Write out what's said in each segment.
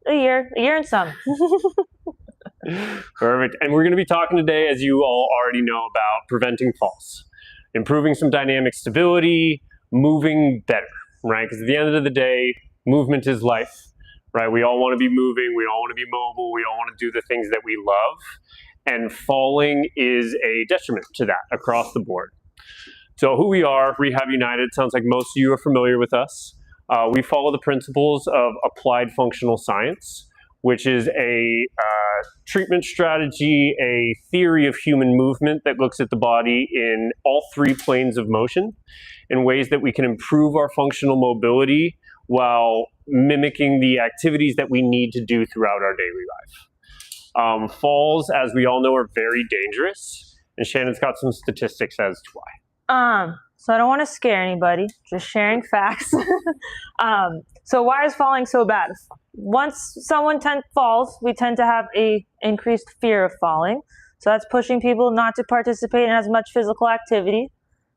a year and some. Perfect. And we're going to be talking today, as you all already know, about preventing falls, improving some dynamic stability, moving better, right? Because at the end of the day, movement is life, right? We all want to be moving. We all want to be mobile. We all want to do the things that we love. And falling is a detriment to that across the board. So who we are, Rehab United, sounds like most of you are familiar with us. We follow the principles of applied functional science, which is a treatment strategy, a theory of human movement that looks at the body in all three planes of motion in ways that we can improve our functional mobility while mimicking the activities that we need to do throughout our daily life. Falls, as we all know, are very dangerous, and Shannon's got some statistics as to why. So I don't want to scare anybody, just sharing facts. So why is falling so bad? Once someone falls, we tend to have a increased fear of falling. So that's pushing people not to participate in as much physical activity.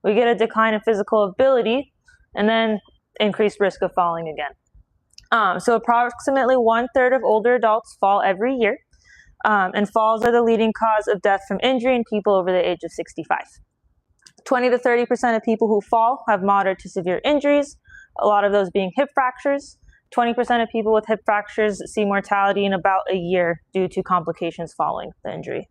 We get a decline in physical ability and then increased risk of falling again. So approximately 1/3 of older adults fall every year. And falls are the leading cause of death from injury in people over the age of 65. 20 to 30% of people who fall have moderate to severe injuries, a lot of those being hip fractures. 20% of people with hip fractures see mortality in about a year due to complications following the injury.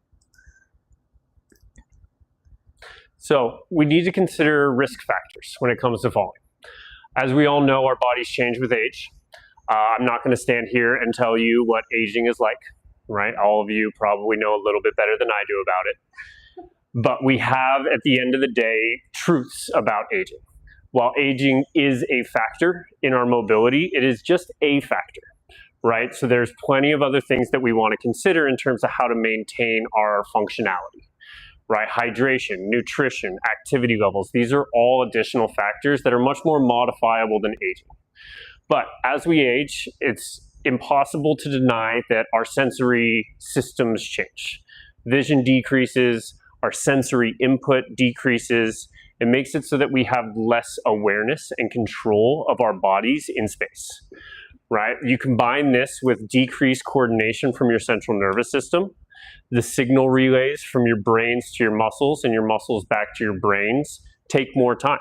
So we need to consider risk factors when it comes to falling. As we all know, our bodies change with age. I'm not going to stand here and tell you what aging is like, right? All of you probably know a little bit better than I do about it. But we have, at the end of the day, truths about aging. While aging is a factor in our mobility, it is just a factor, right? So there's plenty of other things that we want to consider in terms of how to maintain our functionality, right? Hydration, nutrition, activity levels, these are all additional factors that are much more modifiable than aging. But as we age, it's impossible to deny that our sensory systems change. Vision decreases, our sensory input decreases. It makes it so that we have less awareness and control of our bodies in space, right? You combine this with decreased coordination from your central nervous system, the signal relays from your brains to your muscles and your muscles back to your brains take more time.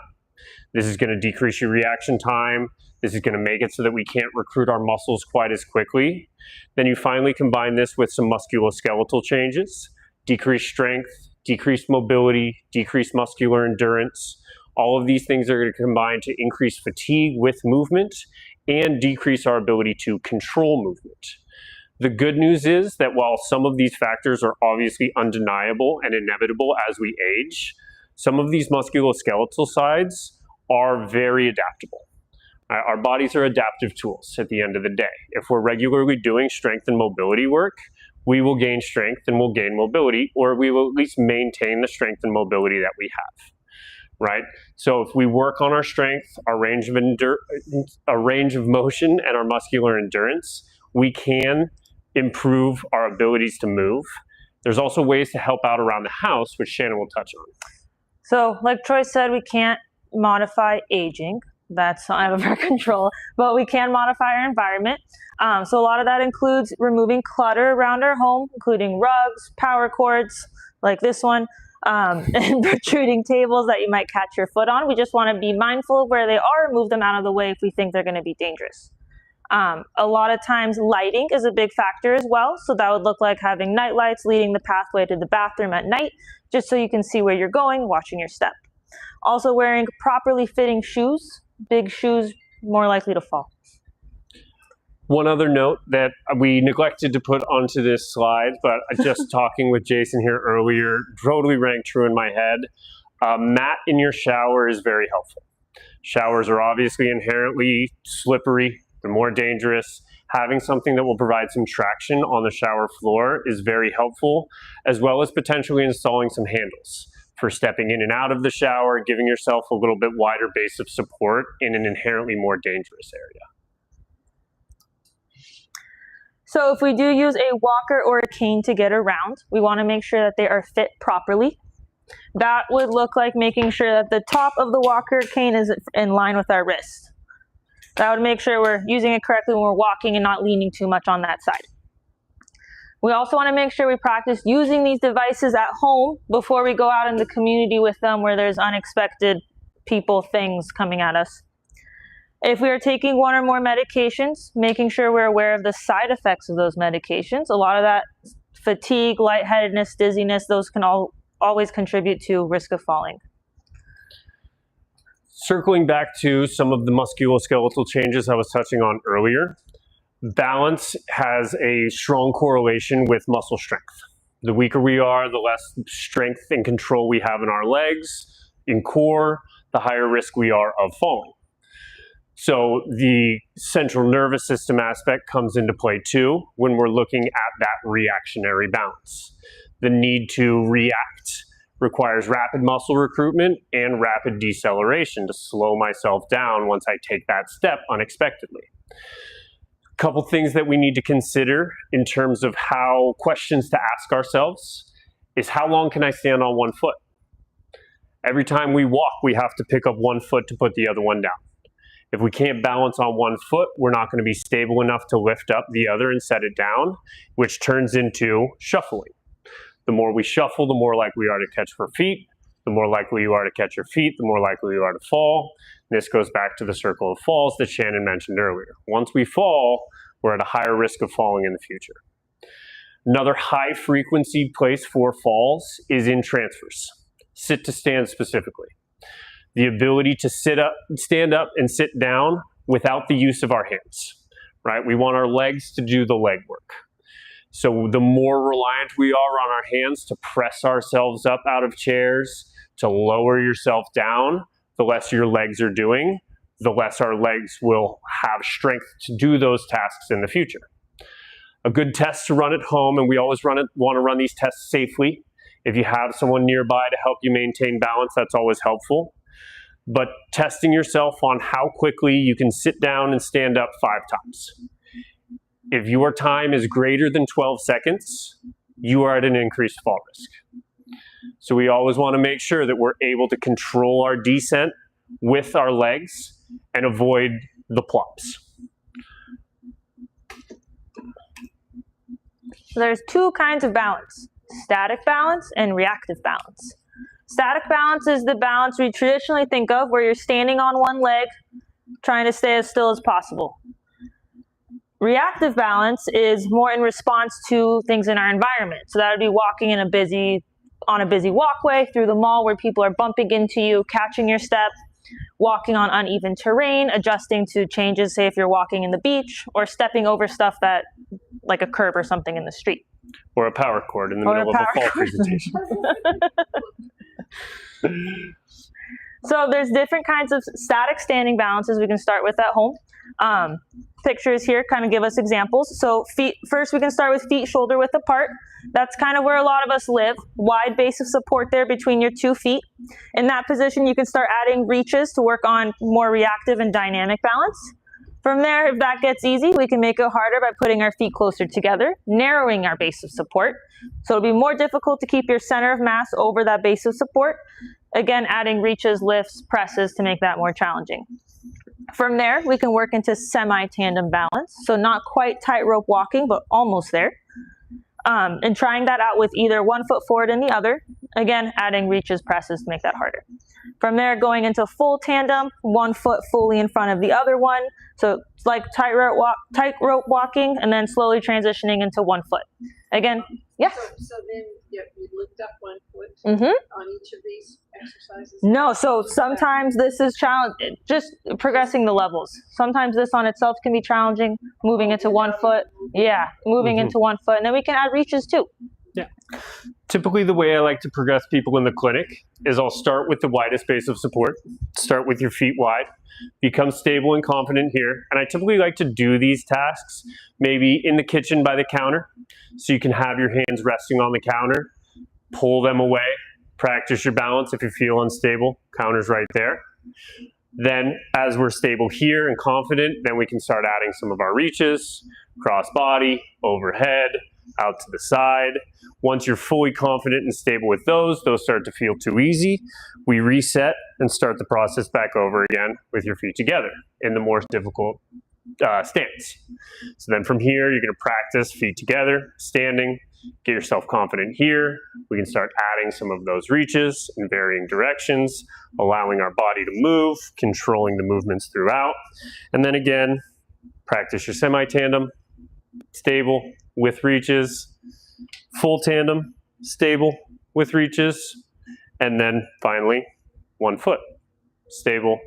This is going to decrease your reaction time. This is going to make it so that we can't recruit our muscles quite as quickly. Then you finally combine this with some musculoskeletal changes, decreased strength, decreased mobility, decreased muscular endurance. All of these things are going to combine to increase fatigue with movement and decrease our ability to control movement. The good news is that while some of these factors are obviously undeniable and inevitable as we age, some of these musculoskeletal sides are very adaptable. Our bodies are adaptive tools at the end of the day. If we're regularly doing strength and mobility work, we will gain strength and we'll gain mobility, or we will at least maintain the strength and mobility that we have, right? So if we work on our strength, our range of motion, and our muscular endurance, we can improve our abilities to move. There's also ways to help out around the house, which Shannon will touch on. So like Troy said, we can't modify aging. That's out of our control, but we can modify our environment. So a lot of that includes removing clutter around our home, including rugs, power cords, like this one, and protruding tables that you might catch your foot on. We just want to be mindful of where they are and move them out of the way if we think they're going to be dangerous. A lot of times lighting is a big factor as well. So that would look like having night lights leading the pathway to the bathroom at night, just so you can see where you're going, watching your step. Also wearing properly fitting shoes. Big shoes, more likely to fall. One other note that we neglected to put onto this slide, but just talking with Jason here earlier, totally rang true in my head. Mat in your shower is very helpful. Showers are obviously inherently slippery, they're more dangerous. Having something that will provide some traction on the shower floor is very helpful, as well as potentially installing some handles for stepping in and out of the shower, giving yourself a little bit wider base of support in an inherently more dangerous area. So if we do use a walker or a cane to get around, we want to make sure that they are fit properly. That would look like making sure that the top of the walker or cane is in line with our wrist. That would make sure we're using it correctly when we're walking and not leaning too much on that side. We also want to make sure we practice using these devices at home before we go out in the community with them where there's unexpected people, things coming at us. If we are taking one or more medications, making sure we're aware of the side effects of those medications. A lot of that fatigue, lightheadedness, dizziness, those can always contribute to risk of falling. Circling back to some of the musculoskeletal changes I was touching on earlier, balance has a strong correlation with muscle strength. The weaker we are, the less strength and control we have in our legs, in core, the higher risk we are of falling. So the central nervous system aspect comes into play too when we're looking at that reactionary balance. The need to react requires rapid muscle recruitment and rapid deceleration to slow myself down once I take that step unexpectedly. A couple things that we need to consider in terms of how questions to ask ourselves is how long can I stand on one foot? Every time we walk, we have to pick up one foot to put the other one down. If we can't balance on one foot, we're not going to be stable enough to lift up the other and set it down, which turns into shuffling. The more we shuffle, the more likely we are to catch our feet. The more likely you are to catch your feet, the more likely you are to fall. And this goes back to the circle of falls that Shannon mentioned earlier. Once we fall, we're at a higher risk of falling in the future. Another high frequency place for falls is in transfers. Sit to stand specifically. The ability to stand up and sit down without the use of our hands, right? We want our legs to do the leg work. So the more reliant we are on our hands to press ourselves up out of chairs, to lower yourself down, the less your legs are doing, the less our legs will have strength to do those tasks in the future. A good test to run at home, and we always want to run these tests safely. If you have someone nearby to help you maintain balance, that's always helpful. But testing yourself on how quickly you can sit down and stand up 5 times. If your time is greater than 12 seconds, you are at an increased fall risk. So we always want to make sure that we're able to control our descent with our legs and avoid the plops. So there's 2 kinds of balance, static balance and reactive balance. Static balance is the balance we traditionally think of where you're standing on one leg, trying to stay as still as possible. Reactive balance is more in response to things in our environment. So that would be walking on a busy walkway through the mall where people are bumping into you, catching your step, walking on uneven terrain, adjusting to changes, say if you're walking in the beach, or stepping over stuff that, like a curb or something in the street. Or a power cord in the middle of a fall presentation. So there's different kinds of static standing balances we can start with at home. Pictures here kind of give us examples. So first we can start with feet shoulder width apart. That's kind of where a lot of us live. Wide base of support there between your 2 feet. In that position, you can start adding reaches to work on more reactive and dynamic balance. From there, if that gets easy, we can make it harder by putting our feet closer together, narrowing our base of support. So it'll be more difficult to keep your center of mass over that base of support. Again, adding reaches, lifts, presses to make that more challenging. From there, we can work into semi-tandem balance. So not quite tightrope walking, but almost there. And trying that out with either one foot forward and the other. Again, adding reaches, presses to make that harder. From there, going into full tandem, one foot fully in front of the other one. So it's like tightrope walking, and then slowly transitioning into one foot. Again, yes? So then you lift up one foot on each of these exercises? No, so sometimes this is challenging, just progressing the levels. Sometimes this on itself can be challenging, moving into one foot. Yeah, moving into one foot, and then we can add reaches too. Yeah. Typically the way I like to progress people in the clinic is I'll start with the widest base of support. Start with your feet wide. Become stable and confident here. And I typically like to do these tasks maybe in the kitchen by the counter. So you can have your hands resting on the counter. Pull them away. Practice your balance if you feel unstable. Counter's right there. Then as we're stable here and confident, then we can start adding some of our reaches, cross body, overhead, out to the side. Once you're fully confident and stable with those start to feel too easy. We reset and start the process back over again with your feet together in the more difficult stance. So then from here, you're going to practice feet together, standing, get yourself confident here. We can start adding some of those reaches in varying directions, allowing our body to move, controlling the movements throughout. And then again, practice your semi-tandem, stable with reaches, full tandem, stable with reaches, and then finally, one foot, stable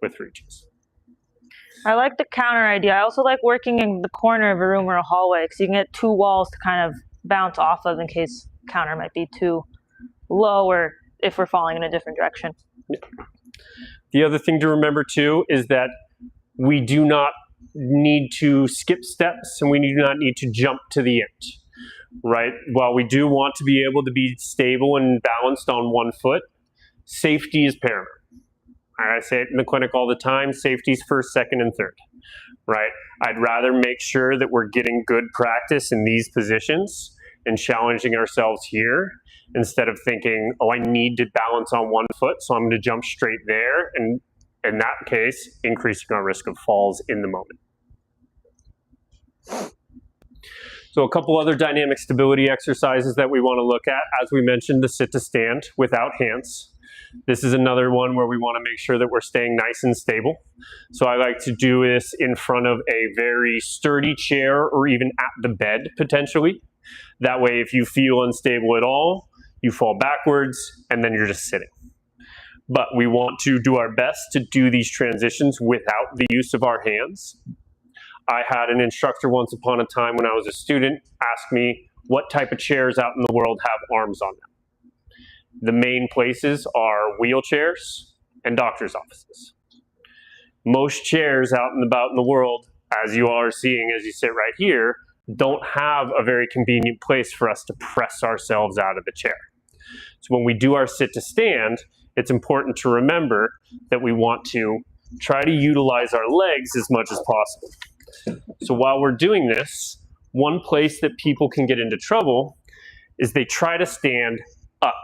with reaches. I like the counter idea. I also like working in the corner of a room or a hallway because you can get two walls to kind of bounce off of in case counter might be too low or if we're falling in a different direction. The other thing to remember too is that we do not need to skip steps and we do not need to jump to the end, right? While we do want to be able to be stable and balanced on one foot, safety is paramount. I say it in the clinic all the time, safety is first, second, and third, right? I'd rather make sure that we're getting good practice in these positions and challenging ourselves here instead of thinking, oh, I need to balance on one foot, so I'm going to jump straight there, and in that case, increasing our risk of falls in the moment. So a couple other dynamic stability exercises that we want to look at. As we mentioned, the sit to stand without hands. This is another one where we want to make sure that we're staying nice and stable. So I like to do this in front of a very sturdy chair or even at the bed potentially. That way, if you feel unstable at all, you fall backwards and then you're just sitting. But we want to do our best to do these transitions without the use of our hands. I had an instructor once upon a time when I was a student ask me what type of chairs out in the world have arms on them. The main places are wheelchairs and doctor's offices. Most chairs out and about in the world, as you all are seeing as you sit right here, don't have a very convenient place for us to press ourselves out of the chair. So when we do our sit to stand, it's important to remember that we want to try to utilize our legs as much as possible. So while we're doing this, one place that people can get into trouble is they try to stand up.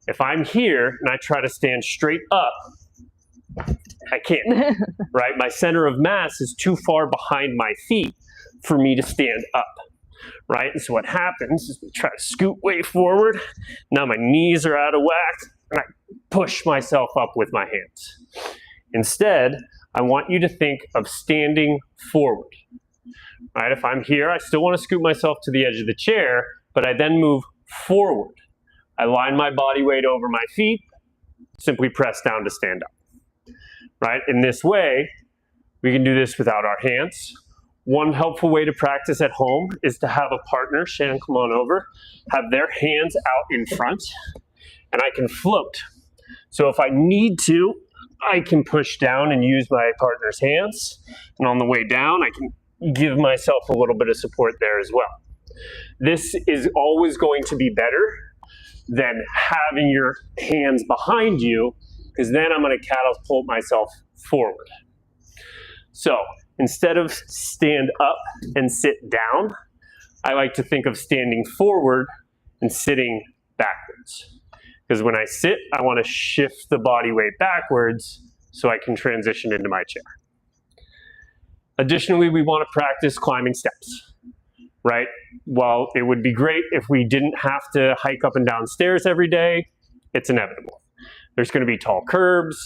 If I'm here and I try to stand straight up, I can't, right? My center of mass is too far behind my feet for me to stand up, right? And so what happens is we try to scoot way forward. Now my knees are out of whack and I push myself up with my hands. Instead, I want you to think of standing forward, right? If I'm here, I still want to scoot myself to the edge of the chair, but I then move forward. I line my body weight over my feet, simply press down to stand up, right? In this way, we can do this without our hands. One helpful way to practice at home is to have a partner, Shannon, come on over, have their hands out in front, and I can float. So if I need to, I can push down and use my partner's hands, and on the way down, I can give myself a little bit of support there as well. This is always going to be better than having your hands behind you, because then I'm going to catapult myself forward. So instead of stand up and sit down, I like to think of standing forward and sitting backwards. Because when I sit, I want to shift the body weight backwards so I can transition into my chair. Additionally, we want to practice climbing steps, right? While it would be great if we didn't have to hike up and down stairs every day, it's inevitable. There's going to be tall curbs.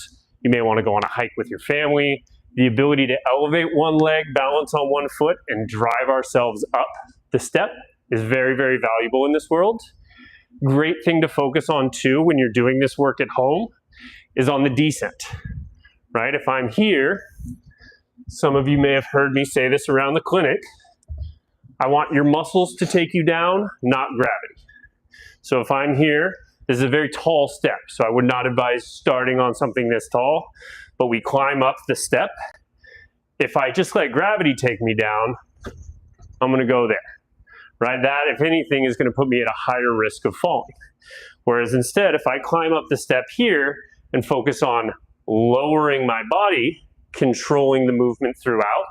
You may want to go on a hike with your family. The ability to elevate one leg, balance on one foot, and drive ourselves up the step is very, very valuable in this world. Great thing to focus on too when you're doing this work at home is on the descent, right? If I'm here, some of you may have heard me say this around the clinic, I want your muscles to take you down, not gravity. So if I'm here, this is a very tall step, so I would not advise starting on something this tall, but we climb up the step. If I just let gravity take me down, I'm gonna go there, right? That, if anything, is gonna put me at a higher risk of falling. Whereas instead, if I climb up the step here and focus on lowering my body, controlling the movement throughout,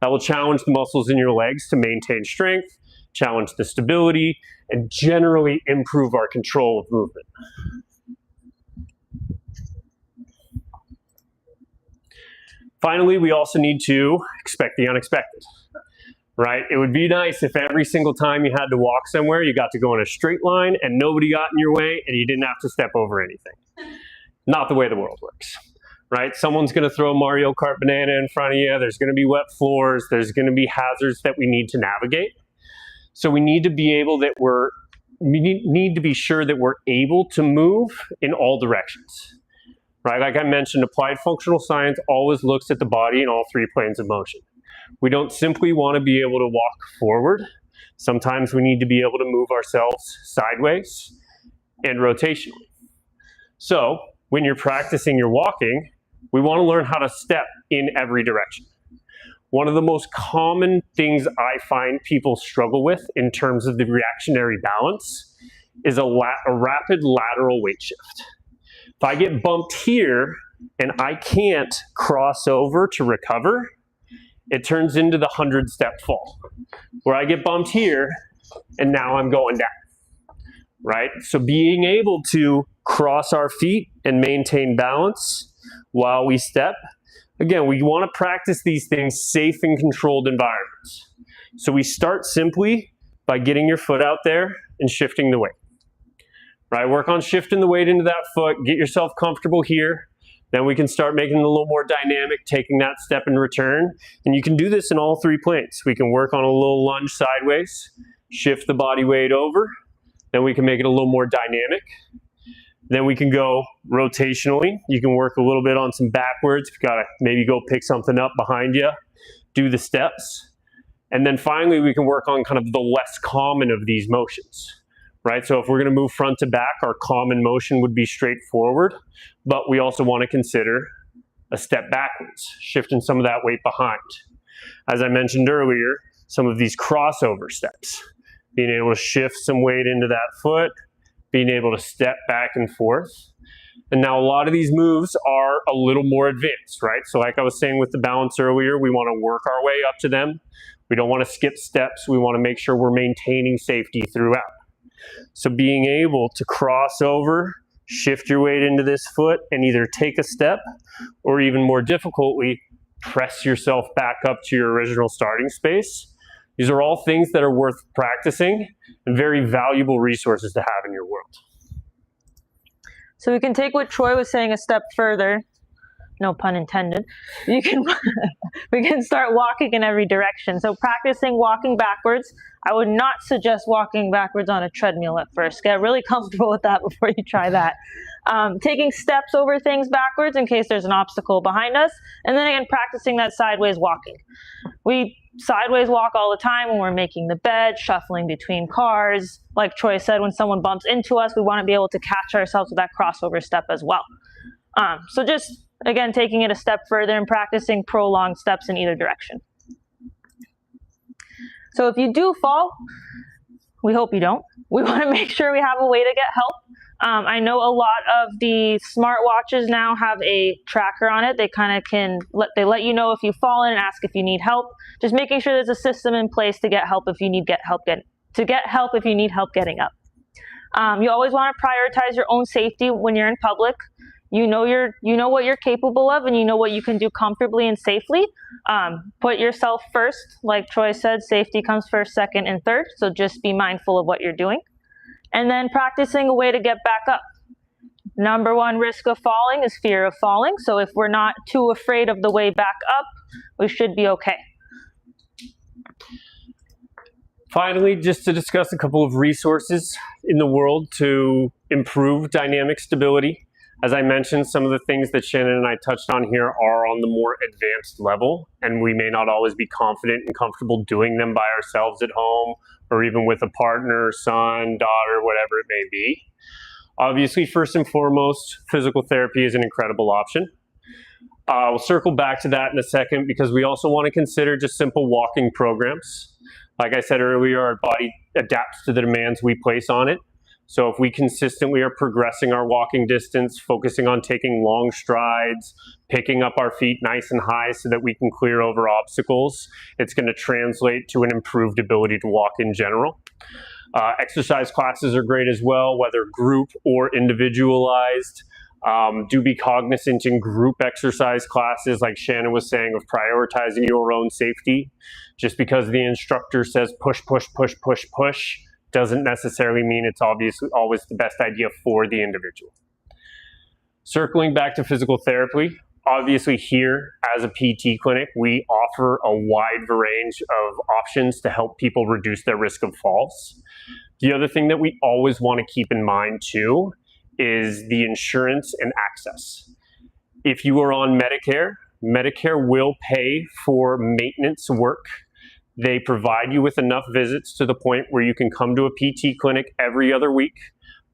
That will challenge the muscles in your legs to maintain strength, challenge the stability, and generally improve our control of movement. Finally, we also need to expect the unexpected, right? It would be nice if every single time you had to walk somewhere, you got to go in a straight line and nobody got in your way and you didn't have to step over anything. Not the way the world works, right? Someone's gonna throw a Mario Kart banana in front of you. There's gonna be wet floors. There's gonna be hazards that we need to navigate. So we need to be able that need to be sure that we're able to move in all directions. Right, like I mentioned, applied functional science always looks at the body in all three planes of motion. We don't simply want to be able to walk forward. Sometimes we need to be able to move ourselves sideways and rotationally. So when you're practicing your walking, we want to learn how to step in every direction. One of the most common things I find people struggle with in terms of the reactionary balance is a rapid lateral weight shift. If I get bumped here and I can't cross over to recover, it turns into the 100-step fall, where I get bumped here and now I'm going down, right? So being able to cross our feet and maintain balance while we step, again, we want to practice these things safe and controlled environments. So we start simply by getting your foot out there and shifting the weight. Right, work on shifting the weight into that foot, get yourself comfortable here. Then we can start making it a little more dynamic, taking that step in return. And you can do this in all three planes. We can work on a little lunge sideways, shift the body weight over. Then we can make it a little more dynamic. Then we can go rotationally. You can work a little bit on some backwards. You've got to maybe go pick something up behind you, do the steps. And then finally, we can work on kind of the less common of these motions. Right, so if we're going to move front to back, our common motion would be straightforward, but we also want to consider a step backwards, shifting some of that weight behind. As I mentioned earlier, some of these crossover steps, being able to shift some weight into that foot, being able to step back and forth. And now a lot of these moves are a little more advanced, right? So like I was saying with the balance earlier, we want to work our way up to them. We don't want to skip steps. We want to make sure we're maintaining safety throughout. So being able to cross over, shift your weight into this foot and either take a step or even more difficultly, press yourself back up to your original starting space. These are all things that are worth practicing and very valuable resources to have in your world. So we can take what Troy was saying a step further. No pun intended. We can start walking in every direction. So practicing walking backwards. I would not suggest walking backwards on a treadmill at first. Get really comfortable with that before you try that. Taking steps over things backwards in case there's an obstacle behind us. And then again, practicing that sideways walking. We sideways walk all the time when we're making the bed, shuffling between cars. Like Troy said, when someone bumps into us, we want to be able to catch ourselves with that crossover step as well. So just, again, taking it a step further and practicing prolonged steps in either direction. So if you do fall, we hope you don't. We want to make sure we have a way to get help. I know a lot of the smartwatches now have a tracker on it. They kind of let you know if you've fallen and ask if you need help. Just making sure there's a system in place to get help if you need help getting up. You always want to prioritize your own safety when you're in public. You know what you're capable of, and you know what you can do comfortably and safely. Put yourself first. Like Troy said, safety comes first, second, and third. So just be mindful of what you're doing. And then practicing a way to get back up. Number one risk of falling is fear of falling. So if we're not too afraid of the way back up, we should be okay. Finally, just to discuss a couple of resources in the world to improve dynamic stability. As I mentioned, some of the things that Shannon and I touched on here are on the more advanced level, and we may not always be confident and comfortable doing them by ourselves at home or even with a partner, son, daughter, whatever it may be. Obviously, first and foremost, physical therapy is an incredible option. We'll circle back to that in a second because we also want to consider just simple walking programs. Like I said earlier, our body adapts to the demands we place on it. So if we consistently are progressing our walking distance, focusing on taking long strides, picking up our feet nice and high so that we can clear over obstacles, it's going to translate to an improved ability to walk in general. Exercise classes are great as well, whether group or individualized. Do be cognizant in group exercise classes, like Shannon was saying, of prioritizing your own safety. Just because the instructor says push, push, push, push, push, doesn't necessarily mean it's obviously always the best idea for the individual. Circling back to physical therapy, obviously here as a PT clinic, we offer a wide range of options to help people reduce their risk of falls. The other thing that we always want to keep in mind too is the insurance and access. If you are on Medicare, Medicare will pay for maintenance work. They provide you with enough visits to the point where you can come to a PT clinic every other week,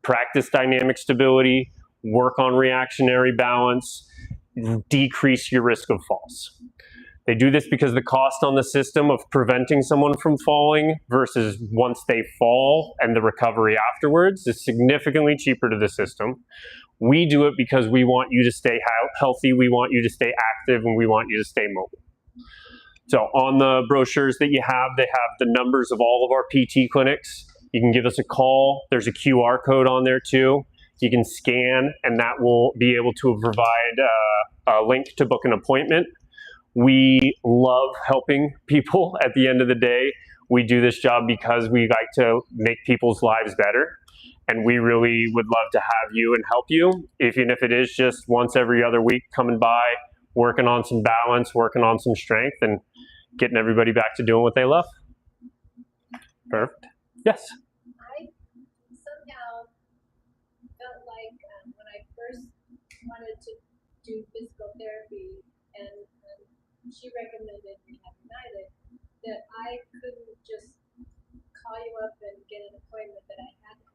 practice dynamic stability, work on reactionary balance, decrease your risk of falls. They do this because the cost on the system of preventing someone from falling versus once they fall and the recovery afterwards is significantly cheaper to the system. We do it because we want you to stay healthy, we want you to stay active, and we want you to stay mobile. So on the brochures that you have, they have the numbers of all of our PT clinics. You can give us a call. There's a QR code on there too. You can scan, and that will be able to provide a link to book an appointment. We love helping people at the end of the day. We do this job because we like to make people's lives better. And we really would love to have you and help you, even if it is just once every other week coming by, working on some balance, working on some strength, and getting everybody back to doing what they love. Perfect. Yes? I somehow felt like when I first wanted to do physical therapy and she recommended Rehab United, that I couldn't just call you up and get an appointment, that I had to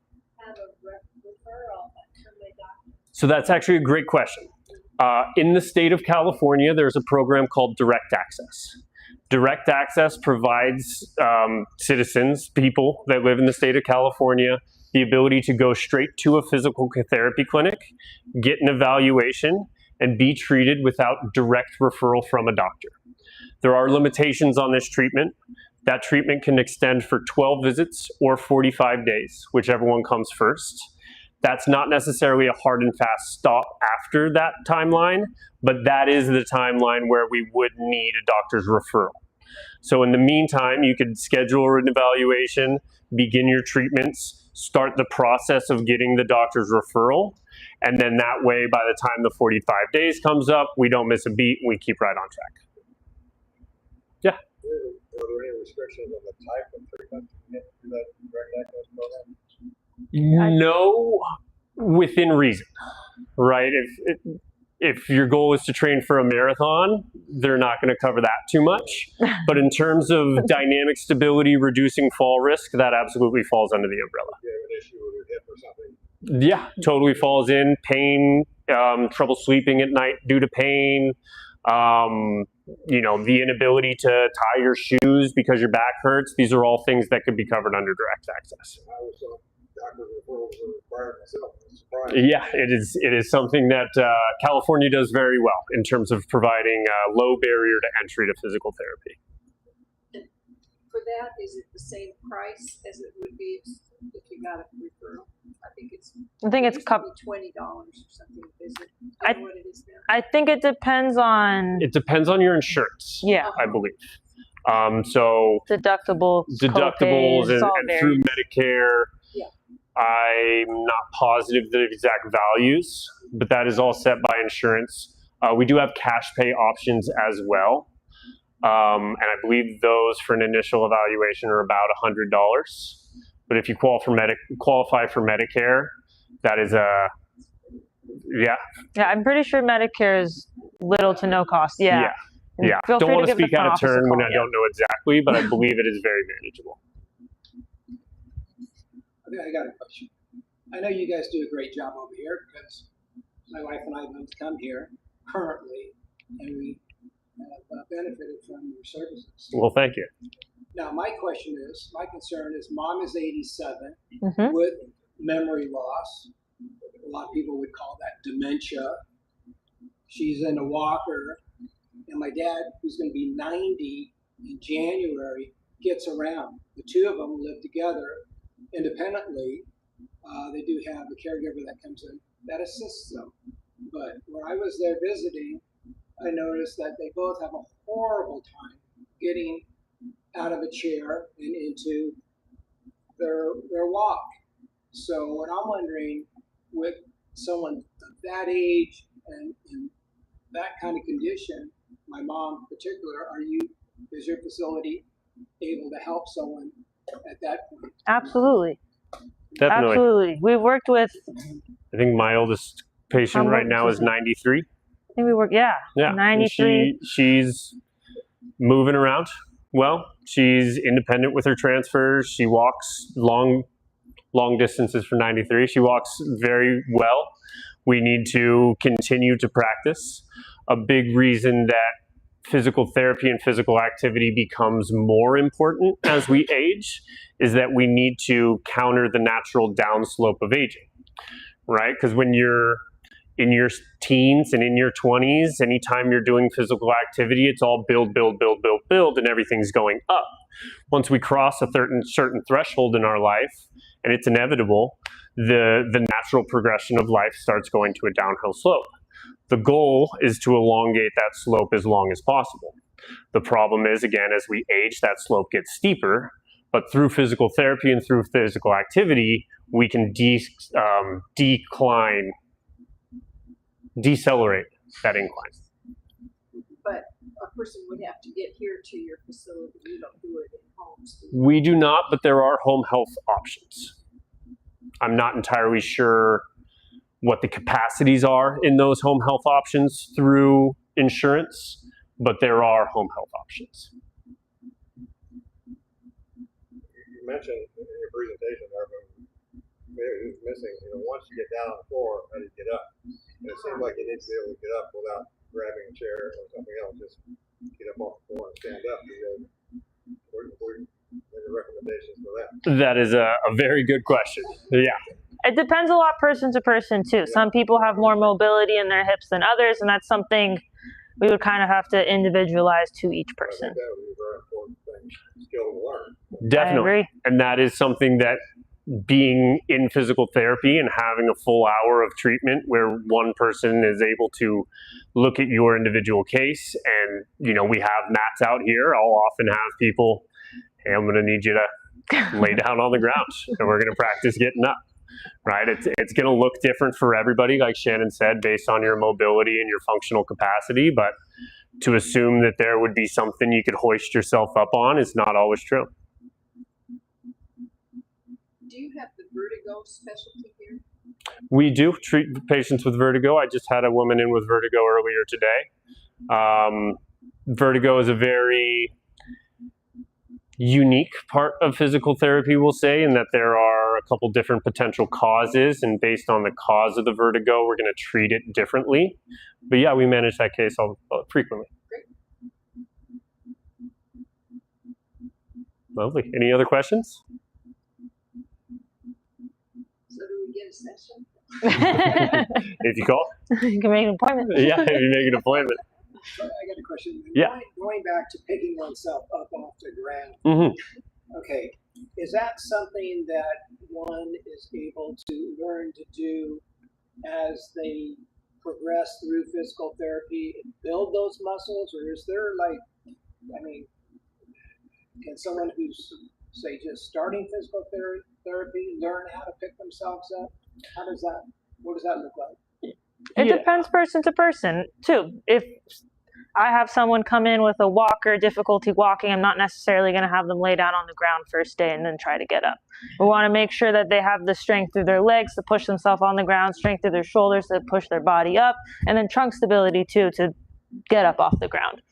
have a referral from my doctor. So that's actually a great question. In the state of California, there's a program called Direct Access. Direct Access provides citizens, people that live in the state of California, the ability to go straight to a physical therapy clinic, get an evaluation, and be treated without direct referral from a doctor. There are limitations on this treatment. That treatment can extend for 12 visits or 45 days, whichever one comes first. That's not necessarily a hard and fast stop after that timeline, but that is the timeline where we would need a doctor's referral. So in the meantime, you could schedule an evaluation, begin your treatments, start the process of getting the doctor's referral, and then that way, by the time the 45 days comes up, we don't miss a beat and we keep right on track. Yeah? Are there any restrictions on the type of treatment through that direct access program? No, within reason, right? If your goal is to train for a marathon, they're not going to cover that too much. But in terms of dynamic stability, reducing fall risk, that absolutely falls under the umbrella. You have an issue with your hip or something? Yeah, totally falls in. Pain, trouble sleeping at night due to pain, the inability to tie your shoes because your back hurts. These are all things that could be covered under direct access. I was doctor's referrals are required myself. I'm surprised. Yeah, it is something that California does very well in terms of providing a low barrier to entry to physical therapy. And for that, is it the same price as it would be if you got a referral? I think it's $20 or something. Is it? I don't know what it is now. I think it depends on. It depends on your insurance. Yeah. I believe. So deductibles and through varies. Medicare. Yeah. I'm not positive the exact values, but that is all set by insurance. We do have cash pay options as well. And I believe those for an initial evaluation are about $100. But if you qualify for Medicare, that is yeah. Yeah, I'm pretty sure Medicare is little to no cost. Yeah. Yeah. Feel Don't free want to give the speak out of front office a turn when call. I don't know exactly, but I believe it is very manageable. I got a question. I know you guys do a great job over here because my wife and I have come to come here currently, and we have benefited from your services. Well, thank you. Now, my concern is, Mom is 87. Mhm. memory loss. A lot of people would call that dementia. She's in a walker, and my dad, who's going to be 90 in January, gets around. The two of them live together independently. They do have a caregiver that comes in that assists them. But when I was there visiting, I noticed that they both have a horrible time getting out of a chair and into their walk. So what I'm wondering, with someone of that age and that kind of condition, my mom in particular, is your facility able to help someone at that point? Absolutely. Definitely. Absolutely. We worked with, I think my oldest patient right now is 93. I think we work, yeah. 93. She's moving around well. She's independent with her transfers. She walks long distances for 93. She walks very well. We need to continue to practice. A big reason that physical therapy and physical activity becomes more important as we age is that we need to counter the natural downslope of aging, right? Because when you're in your teens and in your 20s, anytime you're doing physical activity, it's all build, and everything's going up. Once we cross a certain threshold in our life, and it's inevitable, the natural progression of life starts going to a downhill slope. The goal is to elongate that slope as long as possible. The problem is, again, as we age, that slope gets steeper, but through physical therapy and through physical activity, we can decelerate that incline. But a person would have to get here to your facility. You don't do it in homes. We do not, but there are home health options. I'm not entirely sure what the capacities are in those home health options through insurance, but there are home health options. You mentioned in your presentation there, but maybe it was missing, once you get down on the floor, how do you get up? And it seems like you need to be able to get up without grabbing a chair or something else, just get up off the floor and stand up. What are your recommendations for that? That is a very good question. Yeah. It depends a lot person to person too. Some people have more mobility in their hips than others, and that's something we would kind of have to individualize to each person. I think that would be a very important thing, skill to learn. Definitely. I agree. And that is something that being in physical therapy and having a full hour of treatment where one person is able to look at your individual case, and we have mats out here. I'll often have people, hey, I'm going to need you to lay down on the ground and we're going to practice getting up. Right, it's going to look different for everybody, like Shannon said, based on your mobility and your functional capacity. But to assume that there would be something you could hoist yourself up on is not always true. Do you have the vertigo specialty here? We do treat patients with vertigo. I just had a woman in with vertigo earlier today. Vertigo is a very unique part of physical therapy, we'll say, in that there are a couple different potential causes, and based on the cause of the vertigo, we're going to treat it differently. But yeah, we manage that case frequently. Lovely. Any other questions? So do we get a session? If you call. You can make an appointment. Yeah, if you make an appointment. So I got a question. Yeah. Going back to picking oneself up off the ground. Mm-hmm. Okay, is that something that one is able to learn to do as they progress through physical therapy and build those muscles, or is there can someone who's, say, just starting physical therapy learn how to pick themselves up? What does that look like? It depends person to person too. If I have someone come in with a walker, difficulty walking, I'm not necessarily going to have them lay down on the ground first day and then try to get up. We want to make sure that they have the strength through their legs to push themselves on the ground, strength through their shoulders to push their body up, and then trunk stability too to get up off the ground.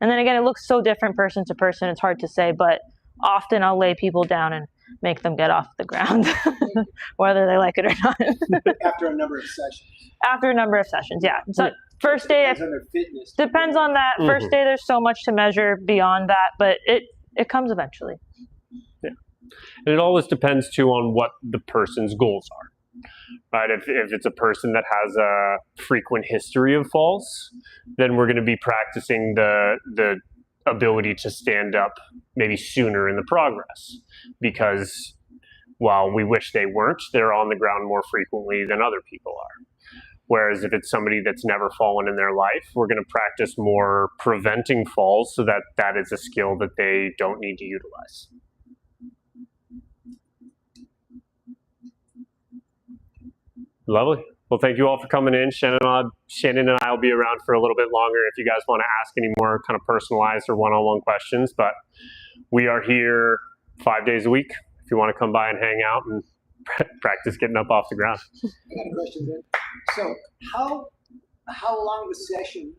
And then again, it looks so different person to person, it's hard to say, but often I'll lay people down and make them get off the ground, whether they like it or not. After a number of sessions. After a number of sessions, yeah. So first day, depends on their fitness. Depends on that. Mm-hmm. First day, there's so much to measure beyond that, but it comes eventually. Yeah. And it always depends too on what the person's goals are. Right? If it's a person that has a frequent history of falls, then we're going to be practicing the ability to stand up maybe sooner in the progress, because while we wish they weren't, they're on the ground more frequently than other people are. Whereas if it's somebody that's never fallen in their life, we're going to practice more preventing falls so that that is a skill that they don't need to utilize. Lovely. Well, thank you all for coming in. Shannon and I will be around for a little bit longer if you guys want to ask any more kind of personalized or one-on-one questions. But we are here 5 days a week if you want to come by and hang out and practice getting up off the ground. I got a question then. So how long of a session